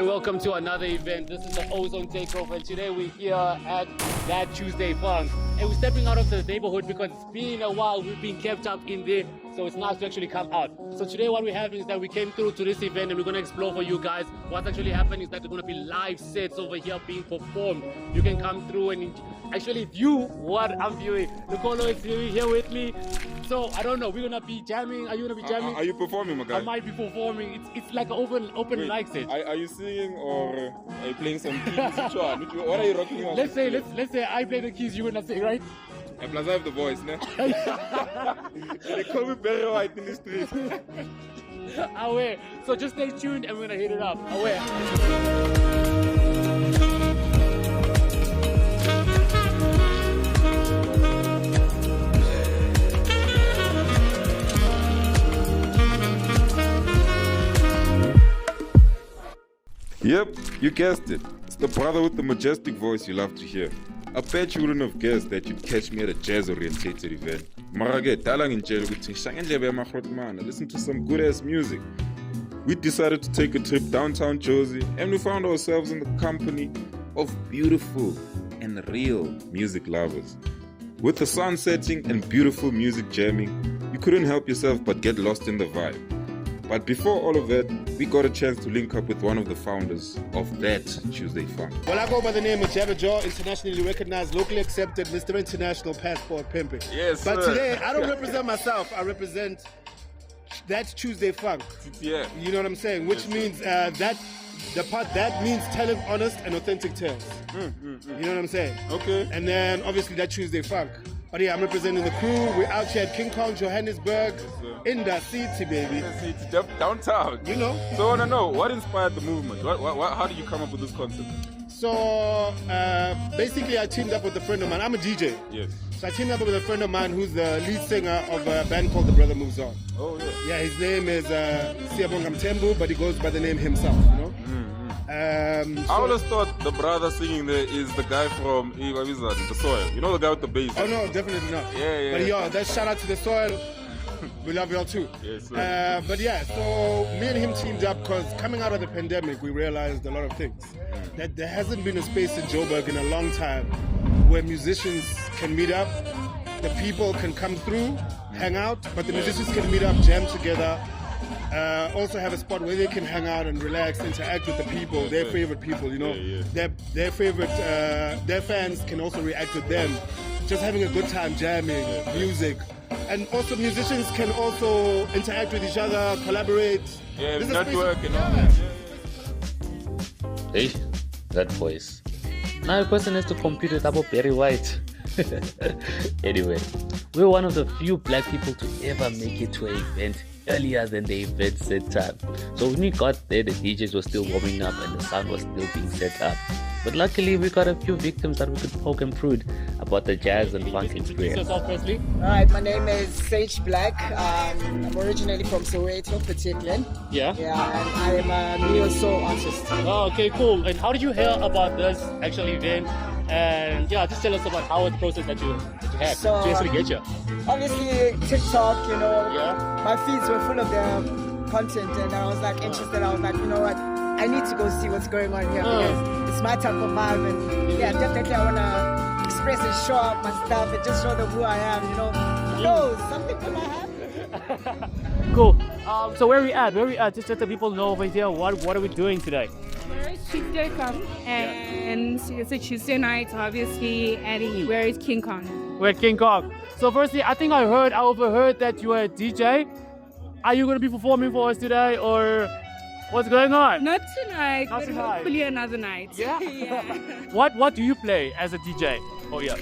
and welcome to another event. This is the Ozone Takeover, and today we're here at T.H.A.T Tuesday Funk. And we're stepping out of the neighborhood because it's been a while. We've been kept up in there, so it's nice to actually come out. So today what we're having is that we came through to this event and we're going to explore for you guys. What's actually happening is that there's going to be live sets over here being performed. You can come through and actually view what I'm viewing. Nicolo is here with me. So I don't know, we're going to be jamming. Are you going to be jamming? Are you performing, my guy? I might be performing. It's like an open mic set. Are you singing or are you playing some keys? What are you rocking on? Let's say I play the keys, you're gonna sing, right? And plus I have the voice, ne? They call me Barry White in the street. Aware. So just stay tuned and we're gonna hit it up. Aware. Yep, you guessed it. It's the brother with the majestic voice you love to hear. I bet you wouldn't have guessed that you'd catch me at a jazz-orientated event. Listen to some good-ass music. We decided to take a trip downtown Jozi, and we found ourselves in the company of beautiful and real music lovers. With the sun setting and beautiful music jamming, you couldn't help yourself but get lost in the vibe. But before all of that, we got a chance to link up with one of the founders of T.H.A.T Tuesday Funk. Well, I go by the name of Jabba Joe, internationally recognized, locally accepted, Mr. International Passport Pimping. Yes, but sir. Today, I don't represent myself. I represent T.H.A.T Tuesday Funk. Yeah. You know what I'm saying? Which means that the part that means telling honest and authentic tales. You know what I'm saying? Okay. And then obviously that Tuesday Funk. But yeah, I'm representing the crew. We're out here at King Kong, Johannesburg, in the city, baby. It's downtown. You know? So I want to know, what inspired the movement? How did you come up with this concept? So basically I teamed up with a friend of mine. I'm a DJ. Yes. So I teamed up with a friend of mine who's the lead singer of a band called The Brother Moves On. Oh, yeah. Yeah, his name is Siyabonga Mthembu, but he goes by the name himself, you know? I always thought the brother singing there is the guy from The Soil. You know the guy with the bass? Oh no, definitely not. Yeah. But yeah, that's shout out to The Soil. We love y'all too. Yes, sir. But yeah, so me and him teamed up because coming out of the pandemic, we realized a lot of things. That there hasn't been a space in Joburg in a long time where musicians can meet up, the people can come through, hang out, but the musicians can meet up, jam together. Also have a spot where they can hang out and relax, interact with the people, their favorite people, you know. Their favorite, their fans can also react with them. Just having a good time jamming, music. And also musicians can also interact with each other, collaborate. Yeah, network and all that. Hey, that voice. Now a person has to compete with Abu Barry White. Anyway, we're one of the few black people to ever make it to an event earlier than the event set time. So when we got there, the DJs were still warming up and the sound was still being set up. But luckily, we got a few victims that we could poke and prod about the jazz and funk experience. Yourself, firstly? Alright, my name is T.H.A.T Black. I'm originally from Soweto, particularly. Yeah? Yeah, and I am a neo-soul artist. Oh, okay, cool. And how did you hear about this actual event? And yeah, just tell us about how the process that you had to actually get you. Obviously, TikTok, you know, Yeah. my feeds were full of their content, and I was like interested. I was like, you know what, I need to go see what's going on here because it's my type of vibe, and yeah, definitely I want to express and show up my stuff and just show them who I am, you know. Who knows, something might happen. Cool. So where we at? Just let the people know over here what are we doing today? Tuesday Funk, and it's a Tuesday night, obviously, and where is King Kong? We're at King Kong. So firstly, I think I overheard that you are a DJ. Are you going to be performing for us today, or what's going on? Not tonight, Not but tonight. hopefully another night. Yeah? Yeah. What do you play as a DJ? Oh yeah.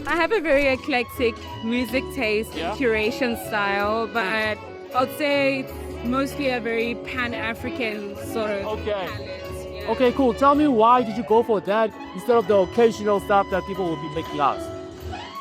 I have a very eclectic music taste, Yeah. curation style, but I'd say it's mostly a very Pan-African sort of Okay. palette. Yeah. Okay, cool. Tell me, why did you go for that instead of the occasional stuff that people will be making out?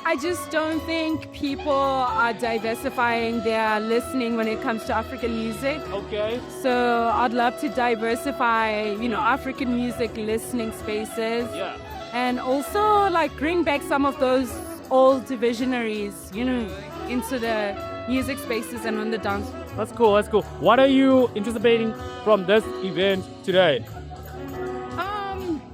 I just don't think people are diversifying their listening when it comes to African music. Okay. So I'd love to diversify, you know, African music listening spaces. Yeah. And also like bring back some of those old visionaries, you know, into the music spaces and on the dance. That's cool. What are you anticipating from this event today?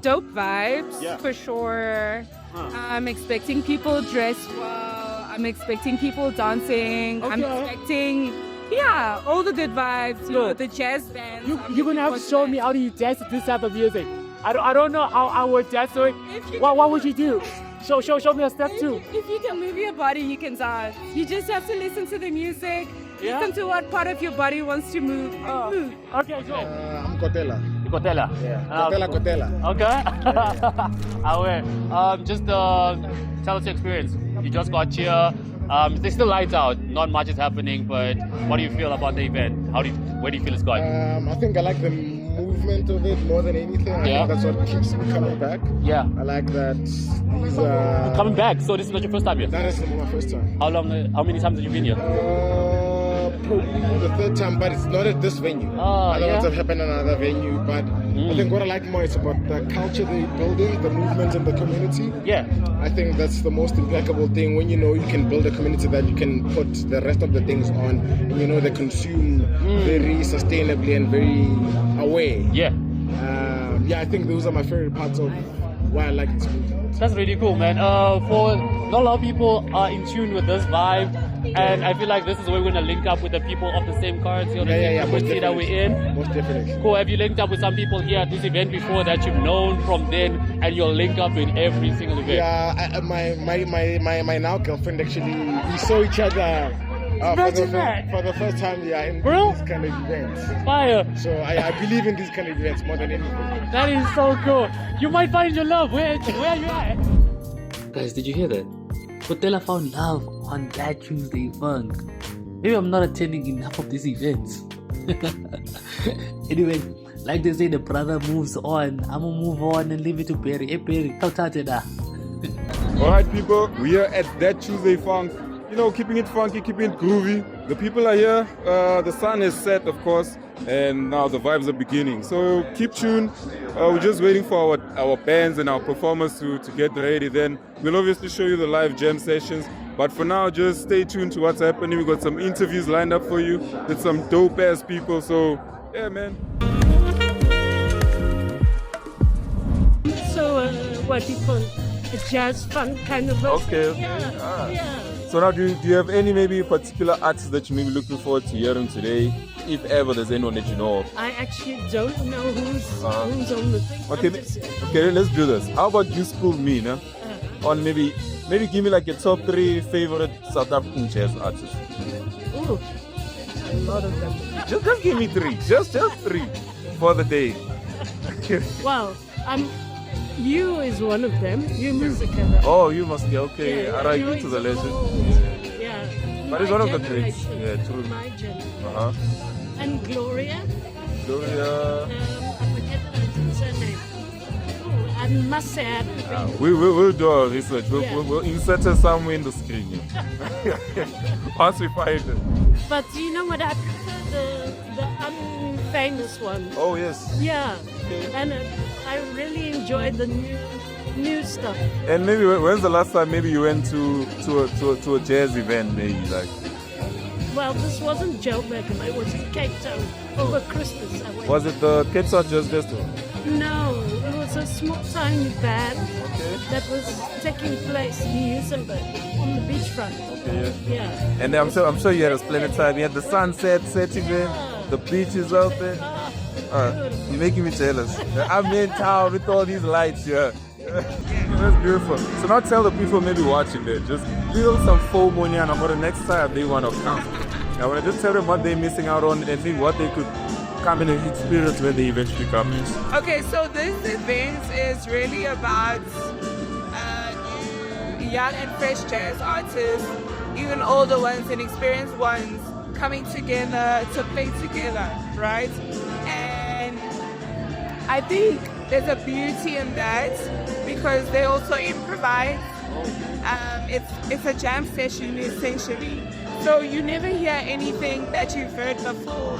dope vibes Yeah. for sure. I'm expecting people dressed well. I'm expecting people dancing. I'm Okay. expecting, yeah, all the good vibes. You know, the jazz bands. You're gonna have to show me how do you dance to this type of music. I don't know how I would dance to it. What would you do? Show me a step too. If you can move your body, you can dance. You just have to listen to the music. Yeah? Listen to what part of your body wants to move. Move. Okay, go. I'm Kotela. Kotela. Yeah. Kotela. Okay. Just tell us your experience. You just got here. There's still lights out. Not much is happening, but what do you feel about the event? Where do you feel it's going? I think I like the movement of it more than anything. I Yeah. think that's what keeps me coming back. Yeah. I like that these are... Coming back. So this is not your first time here. That is my first time. How many times have you been here? Probably the third time, but it's not at this venue. Other yeah. ones have happened in another venue, but I think what I like more is about the culture they're building, the movement in the community. Yeah. I think that's the most impeccable thing when you know you can build a community that you can put the rest of the things on, and you know they consume very sustainably and very aware. Yeah. I think those are my favorite parts of why I like this movement. That's really cool, man. For not a lot of people are in tune with this vibe, and I feel like this is where we're gonna link up with the people of the same currency or the same community that we're in. Most definitely. Cool. Have you linked up with some people here at this event before that you've known from then, and you'll link up in every single event? Yeah, my now girlfriend actually, we saw each other for the first time in these kind of events. Fire. So I believe in these kind of events more than anything. That is so cool. You might find your love. Where are you at? Guys, did you hear that? Kotela found love on that Tuesday Funk. Maybe I'm not attending enough of these events. Anyway, like they say, the brother moves on. I'm gonna move on and leave it to Perry. Hey Perry, come T.H.A.T. Alright people, we are at that Tuesday Funk. You know, keeping it funky, keeping it groovy. The people are here, the sun is set of course, and now the vibes are beginning. So keep tuned, we're just waiting for our bands and our performers to get ready. Then we'll obviously show you the live jam sessions. But for now, just stay tuned to what's happening. We've got some interviews lined up for you with some dope ass people. So yeah, man. So what do you call it? A jazz funk kind of. Okay. Yeah. So now, do you have any maybe particular artists that you may be looking forward to hearing today, if ever there's anyone that you know of? I actually don't know who's on the thing. Okay, let's do this. How about you school me, no? On maybe give me like your top 3 favorite South African jazz artists. Ooh, a lot of them. Just give me 3, just 3 for the day. Well, you is one of them. You musical. Oh, you must be okay. Yeah, Alright, you you to the is legend. old. Yeah. But it's My one of the greats. generation. Yeah, true. My generation. Uh-huh. And Gloria. Gloria. I forget her surname. Oh, I must say I haven't been. We'll do our research. Yeah. We'll insert her somewhere in the screen. Once we find it. But you know what? I prefer the unfamous one. Oh yes. Yeah. Okay. And I really enjoyed the new stuff. And maybe when's the last time maybe you went to a jazz event maybe like? Well, this wasn't Joburg, it was in Cape Town over Christmas. I went. Was it the T.H.A.T Jazz Festival? No, it was a small tiny band Okay. that was taking place in Usenberg on the beachfront. Okay, Yeah. And I'm sure you had a splendid time. You had the sunset setting there, the beaches out there. You're making me jealous. I'm in town with all these lights here. That's beautiful. So now tell the people maybe watching there, just build some FOMO and about the next time they want to come. I want to just tell them what they're missing out on and think what they could come and experience when they eventually come in. Okay, so this event is really about young and fresh jazz artists, even older ones and experienced ones coming together to play together, right? And I think there's a beauty in that because they also improvise. It's a jam session essentially, so you never hear anything that you've heard before,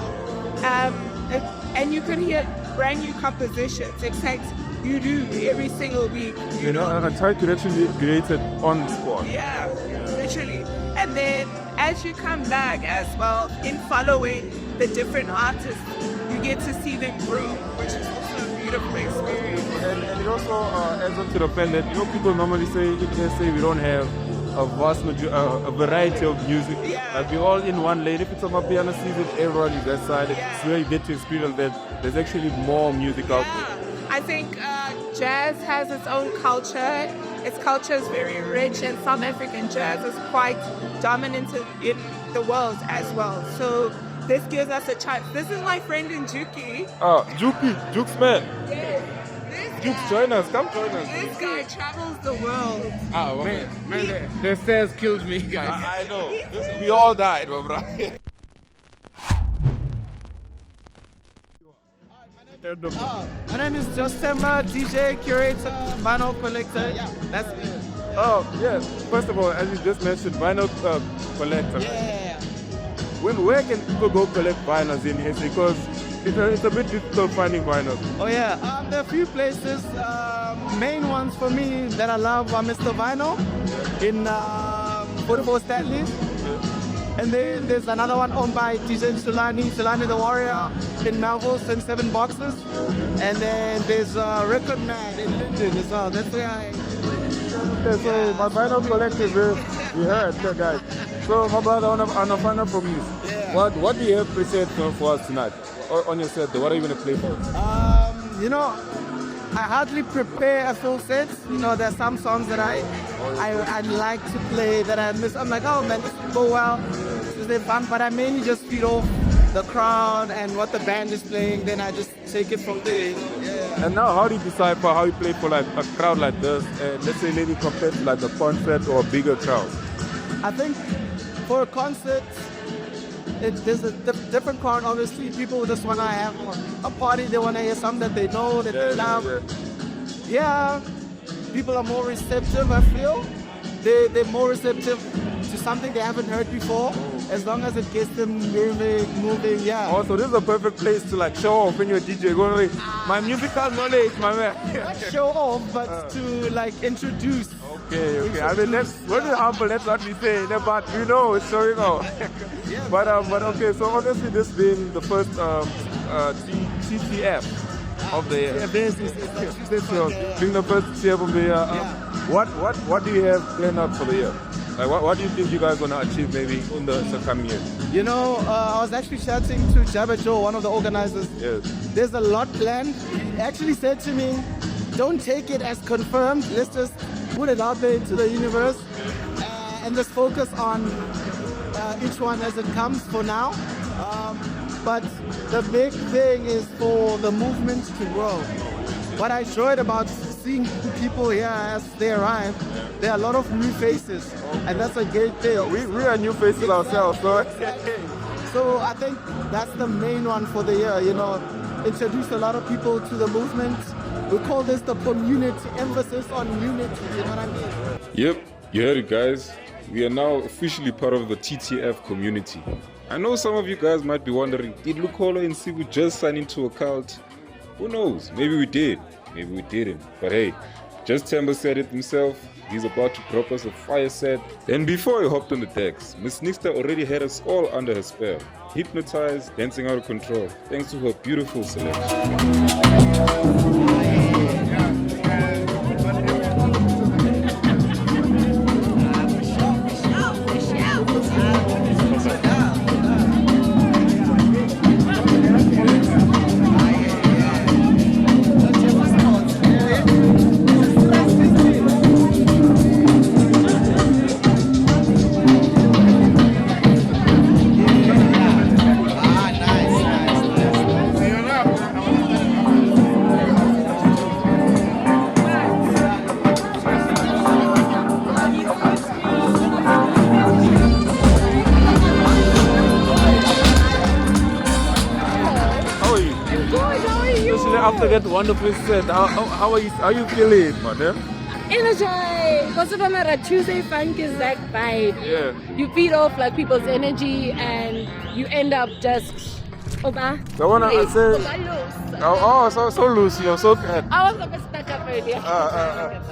and you can hear brand new compositions. Except you do every single week. You know, and I try to actually create it on the spot. Yeah, literally. And then as you come back as well, in following the different artists, you get to see them grow, which is also a beautiful experience. And also adds on to the fact that people normally say we don't have a variety of music. Like we're all in one lane. If it's a Mapiano season, everyone is that side. It's where you get to experience that there's actually more music out there. I think jazz has its own culture. Its culture is very rich, and South African jazz is quite dominant in the world as well. So this gives us a chance. This is my friend in Juki. Jukes man. Yes. Jukes, join us. Come join us. This guy travels the world. Man, the stairs killed me, guys. I know. We all died, my bro. My name is Justemba, DJ, curator, vinyl collector. That's me. Oh, yeah. First of all, as you just mentioned, vinyl collector. Yeah. Where can people go collect vinyls in here? Because it's a bit difficult finding vinyls. Oh yeah, there are a few places. Main ones for me that I love are Mr. Vinyl in 44 Stanley. And then there's another one owned by DJ Sulani the Warrior in Melville, 7 boxes. And then there's Record Man in Linden as well. That's where I... Okay, so my vinyl collective we heard, guys. So my brother, on a final from you. Yeah. What do you have prepared for us tonight? Or on your set, what are you going to play for us? I hardly prepare a full set. There's some songs that I like to play that I miss. I'm like, oh man, this will go well. This is fun. But I mainly just feed off the crowd and what the band is playing. Then I just take it from there. Yeah. And now, how do you decipher how you play for like a crowd like this? And let's say maybe compared to like a concert or a bigger crowd. I think for a concert, there's a different crowd. Obviously, people just want to have a party. They want to hear something that they know, that they love. Yeah, people are more receptive, I feel. They're more receptive to something they haven't heard before, as long as it gets them moving, yeah. Also, this is a perfect place to like show off when you're a DJ. Go like, my musical knowledge, my man. Not show off, but to like introduce. Okay. I mean, we're humble. That's what we say. But we know it's showing off. But okay. So obviously, this being the first TTF of the year. Yeah, this is so being the first TTF of the year. What do you have planned out for the year? Like, what do you think you guys are gonna achieve maybe in the coming year? I was actually chatting to T.H.A.T, one of the organizers. Yes. There's a lot planned. He actually said to me, don't take it as confirmed. Let's just put it out there into the universe and just focus on each one as it comes for now. But the big thing is for the movement to grow. What I enjoyed about seeing people here as they arrive, there are a lot of new faces, and that's a great thing. We are new faces ourselves, so. So I think that's the main one for the year, introduce a lot of people to the movement. We call this the community, emphasis on unity, you know what I mean? Yep, you heard it, guys. We are now officially part of the TTF community. I know some of you guys might be wondering, did Lukolo and Sibu just sign into a cult? Who knows? Maybe we did. Maybe we didn't. But hey, just Temba said it himself. He's about to drop us a fire set. And before he hopped on the decks, Miss Nixta already had us all under her spell. Hypnotized, dancing out of control, thanks to her beautiful selection. After that wonderful set, how are you feeling, madam? Energized. Because of a Tuesday Funk is that vibe. Yeah. You feed off like people's energy and you end up just over. So when I say, so loose, you're so good. I was a bit stuck up earlier.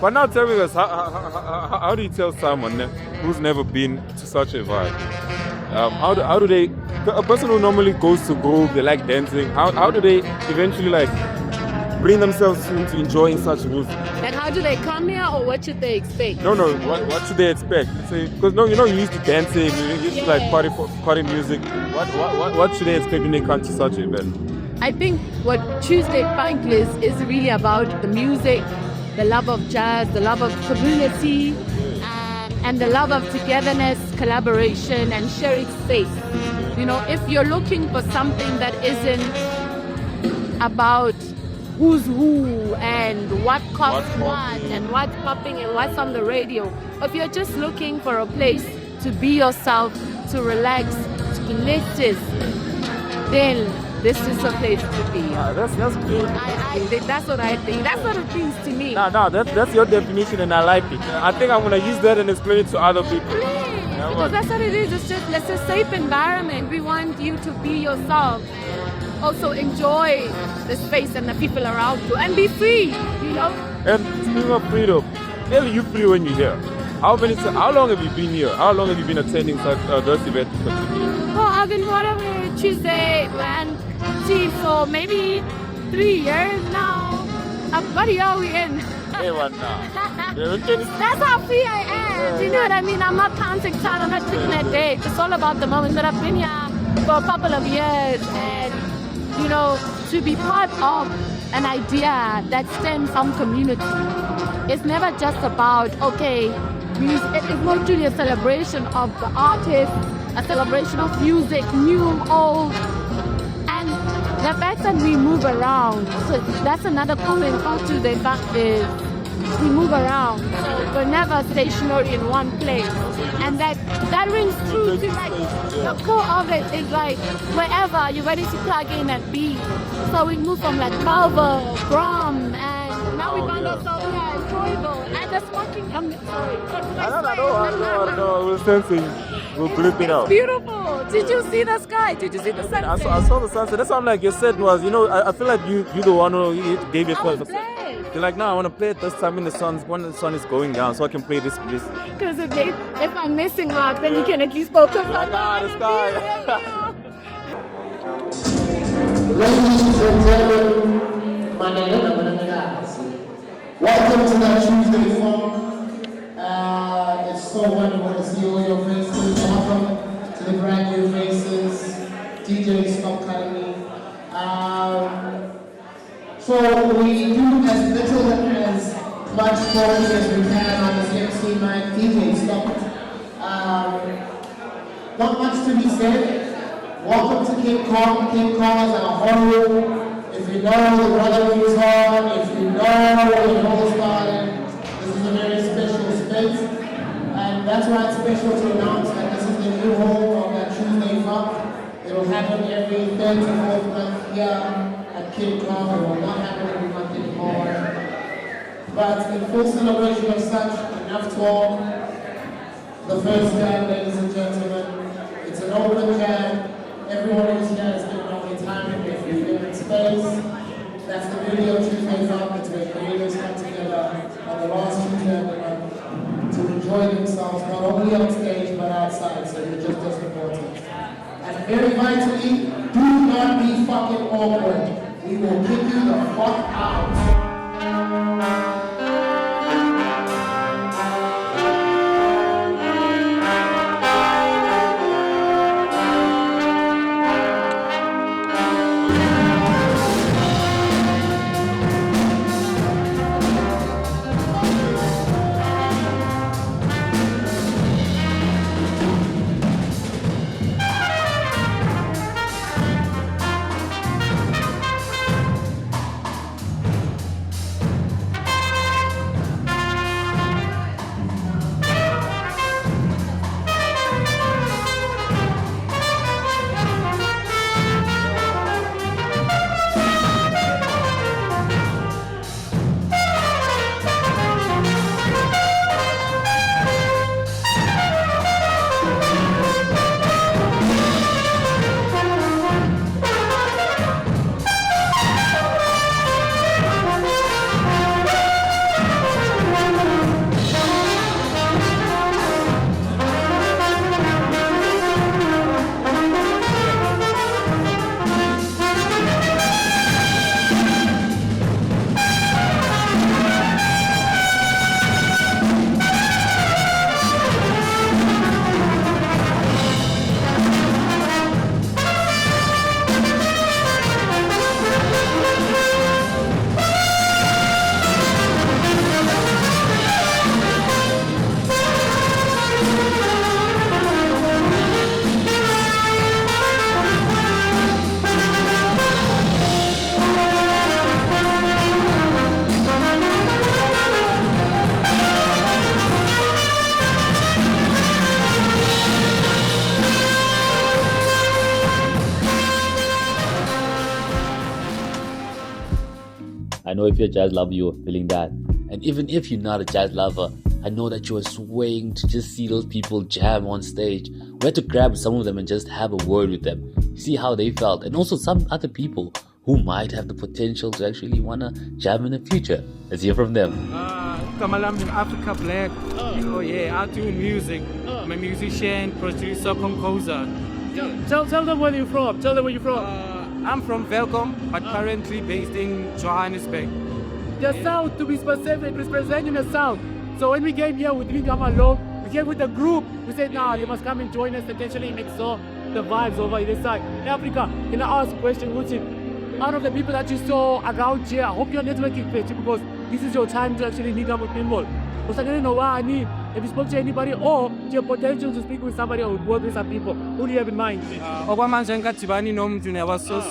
But now tell me this, how do you tell someone who's never been to such a vibe? How do they, a person who normally goes to groove, they like dancing, how do they eventually like bring themselves into enjoying such music. And how do they come here, or what should they expect? No, what should they expect? Because no, you're used to dancing, you're used to like party music. What should they expect when they come to such an event? I think what Tuesday Funk is really about the music, the love of jazz, the love of community, and the love of togetherness, collaboration, and sharing space. You know, if you're looking for something that isn't about who's who and what costs what and what's popping and what's on the radio, if you're just looking for a place to be yourself, to relax, to be lifted, then this is a place to be. That's good. That's what I think. That's what it means to me. No, that's your definition, and I like it. I think I'm gonna use that and explain it to other people. Because that's what it is. It's a safe environment. We want you to be yourself. Also enjoy the space and the people around you, and be free. You know. And speaking of freedom, tell you free when you're here. How long have you been here? How long have you been attending those events? Oh, I've been following Tuesday and T for maybe 3 years now. What year are we in? Hey, what now? That's how free I am. Do you know what I mean? I'm not counting time. I'm not taking a date. It's all about the moment. But I've been here for a couple of years, and you know, to be part of an idea that stems from community. It's never just about music. It's more truly a celebration of the artist, a celebration of music, new, old, and the fact that we move around. So that's another cool thing about Tuesday Funk is we move around. So we're never stationary in one place, and that rings true to like the core of it is like wherever you're ready to plug in and be. So we move from like Malvo, Brom, and now we found ourselves here in Troyville, and the smoking. No, we're sensing. We'll blip it out. Beautiful. Did you see the sky? Did you see the sunset? I saw the sunset. That's what I'm like. Your set was, I feel like you're the one who gave your first. You're like, no, I want to play it this time when the sun is going down, so I can play this. Because if I'm missing out, then you can at least focus on the sky. Ladies and gentlemen, welcome to that Tuesday Funk. It's so wonderful to see all your faces. Welcome to the brand new faces, DJs Funk Academy. So we do as little as much focus as we can on this MC mic, DJ Funk. Not much to be said. Welcome to Cape Cod. Cape Cod is our home. If you know the brother who's on, if you know where the whole started, this is a very special space. And that's why it's special to announce that this is the new home of that Tuesday Funk. It will happen every 3rd to 4th month here at Cape Cod. It will not happen every month anymore. But in full celebration of such, enough talk. The first jam, ladies and gentlemen, it's an open jam. Everyone who's here is given all the time and their favorite space. That's the beauty of Tuesday Funk. It's where creators come together on the last Tuesday of the month to enjoy themselves, not only on stage but outside, so you're just as important. And very vitally, do not be fucking awkward. We will kick you the fuck out. know if you're a jazz lover, you're feeling that. And even if you're not a jazz lover, I know that you were swaying to just see those people jam on stage. We had to grab some of them and just have a word with them, see how they felt, and also some other people who might have the potential to actually want to jam in the future. Let's hear from them. Kamalam in Africa Black. Oh yeah, I'm doing music. I'm a musician, producer, composer. Tell them where you're from. Tell them where you're from. I'm from Velkom, but currently based in Johannesburg. The South, to be specific, representing the South. So when we came here, we didn't come alone. We came with a group. We said, nah, you must come and join us, potentially next door. The vibes over this side. In Africa, can I ask a question, Wuchi? Out of the people that you saw around here, I hope your networking page, because this is your time to actually meet up with people. Because I didn't know what I need. If you spoke to anybody or your potential to speak with somebody or work with some people, who do you have in mind?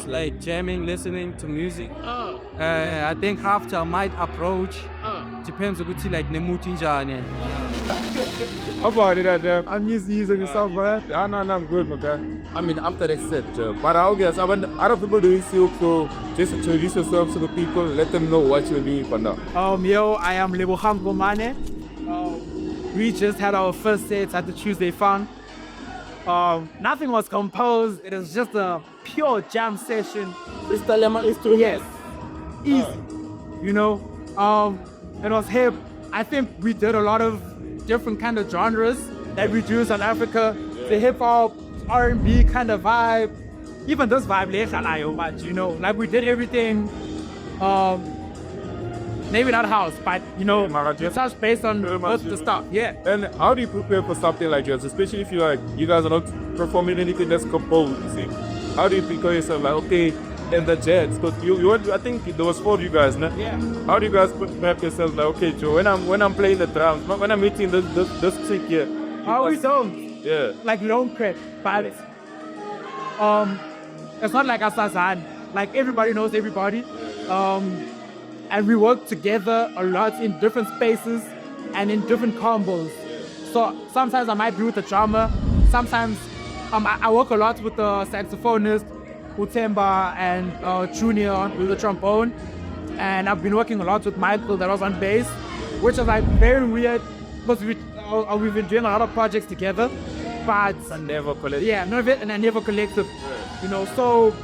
Like jamming, listening to music. I think after my approach depends on like Nemutinjane. How about it? I'm using the sound, but I'm good, okay. I mean, after that set, but I guess I want other people doing silk, so just introduce yourself to the people, let them know what you're doing for now. Yo, I am Leboham Gomane. We just had our first set at the Tuesday Funk. Nothing was composed. It was just a pure jam session. Yes, easy. You know, it was hip. I think we did a lot of different kind of genres that we do in South Africa. The hip hop, R&B kind of vibe. Even this vibe, but you know, like we did everything. Maybe not house, but you know, just based on the stuff. Yeah. And how do you prepare for something like this, especially if you guys are not performing anything that's composed? You see, how do you prepare yourself? Like, okay, and the jets, because you I think there was 4 of you guys, no? Yeah. How do you guys prepare yourselves? Like, okay, Joe, when I'm playing the drums, when I'm hitting this trick here. How we don't? Yeah. Like we don't prep, but it's not like Asazan. Like everybody knows everybody. And we work together a lot in different spaces and in different combos. So sometimes I might be with the drummer. Sometimes I work a lot with the saxophonist, Utemba, and Junior with the trombone. And I've been working a lot with Michael that was on bass, which is like very weird because we've been doing a lot of projects together. But I never collected. Yeah, and I never collected. You know, so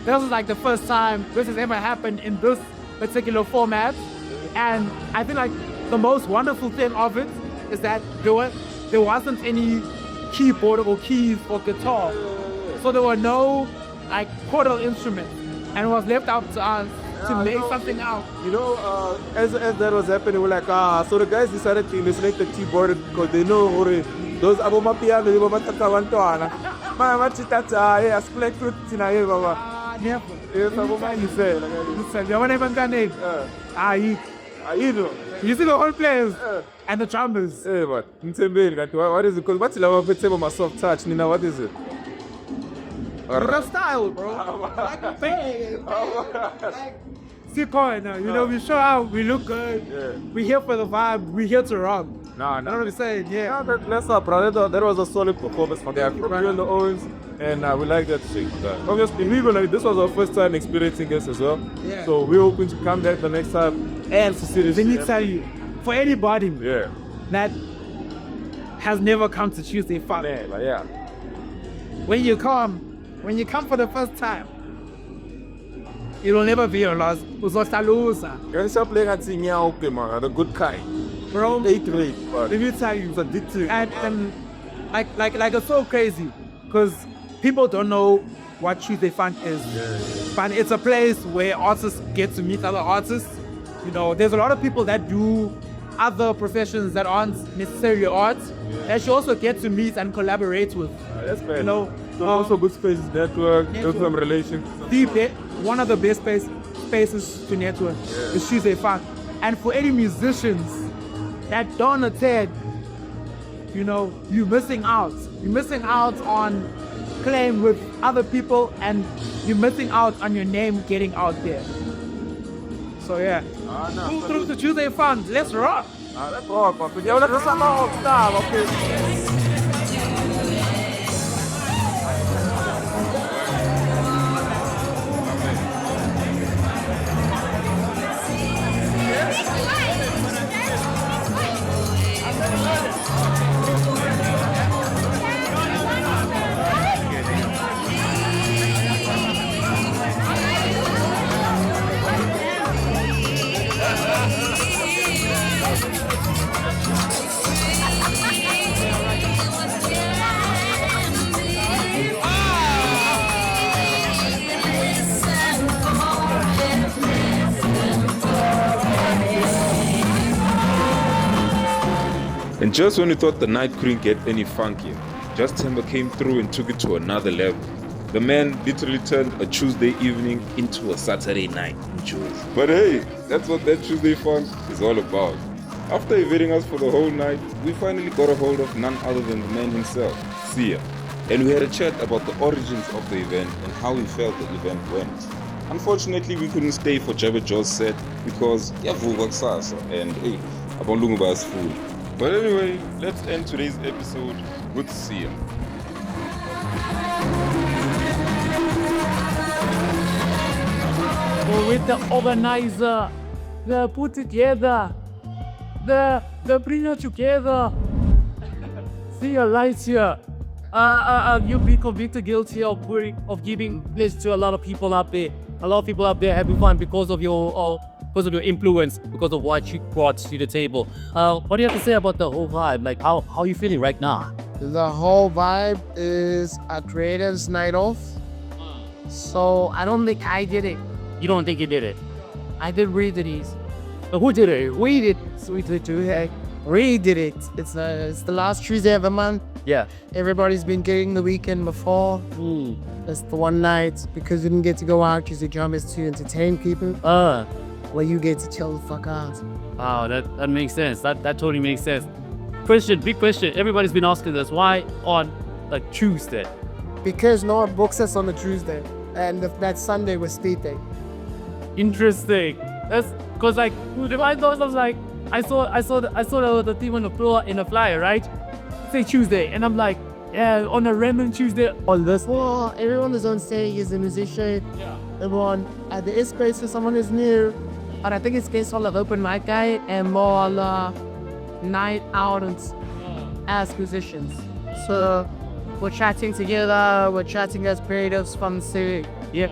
this was like the first time this has ever happened in this particular format, and I think like the most wonderful thing of it is that there wasn't any keyboard or keys or guitar, so there were no like chordal instruments, and it was left up to us to make something out. You know, as that was happening, we're like, so the guys decided to illustrate the keyboard because they know those aboma piano, aboma tatawantoana. Mama chitata, yeah, split fruit tina baba. Never. Yes, aboma you say. Listen, you want to name? You see the whole players and the drummers. Hey, but what is it called? What's the soft touch? Nina, what is it? The style, bro. Like a thing. See, you know, we show out, we look good. Yeah. We here for the vibe, we here to rock. No. You know what I'm saying? Yeah. No, that's up, bro. That was a solid performance for the You're in the Owens, and we like that shit. Obviously, this was our first time experiencing this as well. Yeah. So we're hoping to come back the next time and to see this. Let me tell you, for anybody yeah. that has never come to Tuesday Funk, yeah. when you come for the first time, it will never be your loss. Uzosalusa. You're just playing at the good kind. Bro, let me tell you, and like it's so crazy because people don't know what Tuesday Funk is. Yeah. But it's a place where artists get to meet other artists. You know, there's a lot of people that do other professions that aren't necessarily arts that you also get to meet and collaborate with. That's fair. You know, so also good spaces, network, some relations. One of the best spaces to network is Tuesday Funk. And for any musicians that don't attend, you know, you're missing out. You're missing out on playing with other people, and you're missing out on your name getting out there. So yeah, pull through the Tuesday Funk. Let's rock. Let's rock. Okay. And just when we thought the night couldn't get any funkier, Just Timber came through and took it to another level. The man literally turned a Tuesday evening into a Saturday night in Jersey. But hey, that's what that Tuesday Funk is all about. After evading us for the whole night, we finally got a hold of none other than the man himself, Sia. And we had a chat about the origins of the event and how we felt the event went. Unfortunately, we couldn't stay for Jabba Joe's set because yavukwa kusasa and hey, abonlungu bayasifuna. But anyway, let's end today's episode with Sia. With the organizer, the put together, the bring it together. See your lights here. You've been convicted guilty of giving this to a lot of people out there. A lot of people out there having fun because of your influence, because of what you brought to the table. What do you have to say about the whole vibe? Like how are you feeling right now? The whole vibe is a creators night off. So I don't think I did it. You don't think you did it? I did read these. But who did it? We did. Sweet Tuesday. We did it. It's the last Tuesday of the month. Yeah. Everybody's been getting the weekend before. That's the one night because you didn't get to go out because your job is to entertain people. Well, you get to chill the fuck out. Wow, that makes sense. That totally makes sense. Question, big question. Everybody's been asking this. Why on like Tuesday? Because no one books us on a Tuesday, and that Sunday was speed day. Interesting. That's because like I thought I was like I saw the thing on the floor in the flyer, right? Say Tuesday, and I'm like, yeah, on a random Tuesday on this. Well, everyone is on stage is a musician. Yeah. Everyone at the space is someone is new. And I think it's based on the open mic guy and more on night out as musicians. So we're chatting together, we're chatting as creatives from the city. Yeah.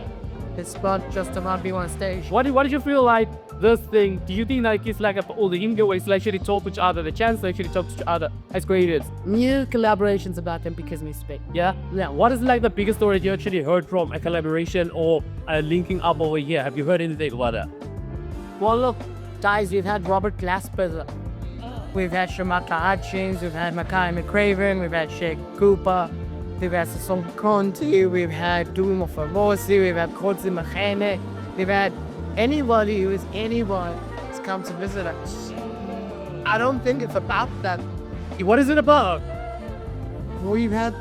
It's not just about being on stage. What did you feel like this thing? Do you think like it's like all the India ways to actually talk to each other, the chance to actually talk to each other as creators? New collaborations about them because we speak. Yeah? What is like the biggest story you actually heard from a collaboration or a linking up over here? Have you heard anything about that? Well, look, guys, we've had Robert Glasper, we've had Shamaka Hutchins, we've had Makai McCraven, we've had Sheikh Cooper, we've had Sasson Conti, we've had Doom of Avosi, we've had Kodzi Mahene, we've had anybody who is anyone who's come to visit us. I don't think it's about that. What is it about? We've had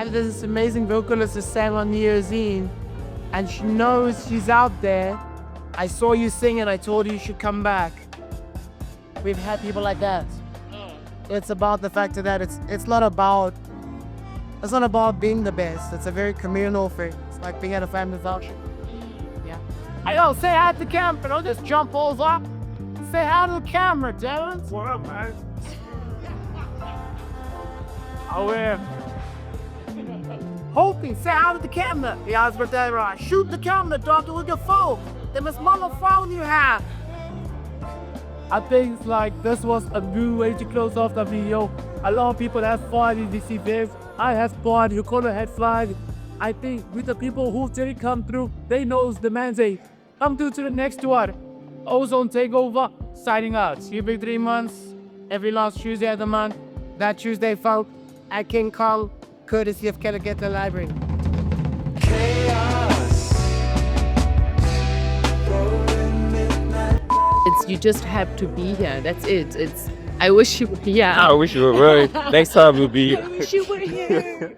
this amazing vocalist who sang on New Year's Eve, and she knows she's out there. I saw you sing and I told you should come back. We've had people like that. It's about the fact that it's not about being the best. It's a very communal thing. It's like being at a family function. Yeah. Yo, say hi to the camera, don't just jump over. Say hi to the camera, Devin. What up, man? Hoping, say hi to the camera. Yeah, it's right. Shoot the camera, doctor, with your phone. They must mother phone you have. I think it's like this was a new way to close off the video. A lot of people have fun in this event. I have fun, you're gonna have fun. I think with the people who didn't come through, they knows the man say, come through to the next one. Ozone Takeover, signing out. Every 3 months, every last Tuesday of the month, that Tuesday Funk at King Kong, courtesy of Kelligeta Library. You just have to be here. That's it. I wish you were here. I wish you were right. Next time we'll be. I wish you were here.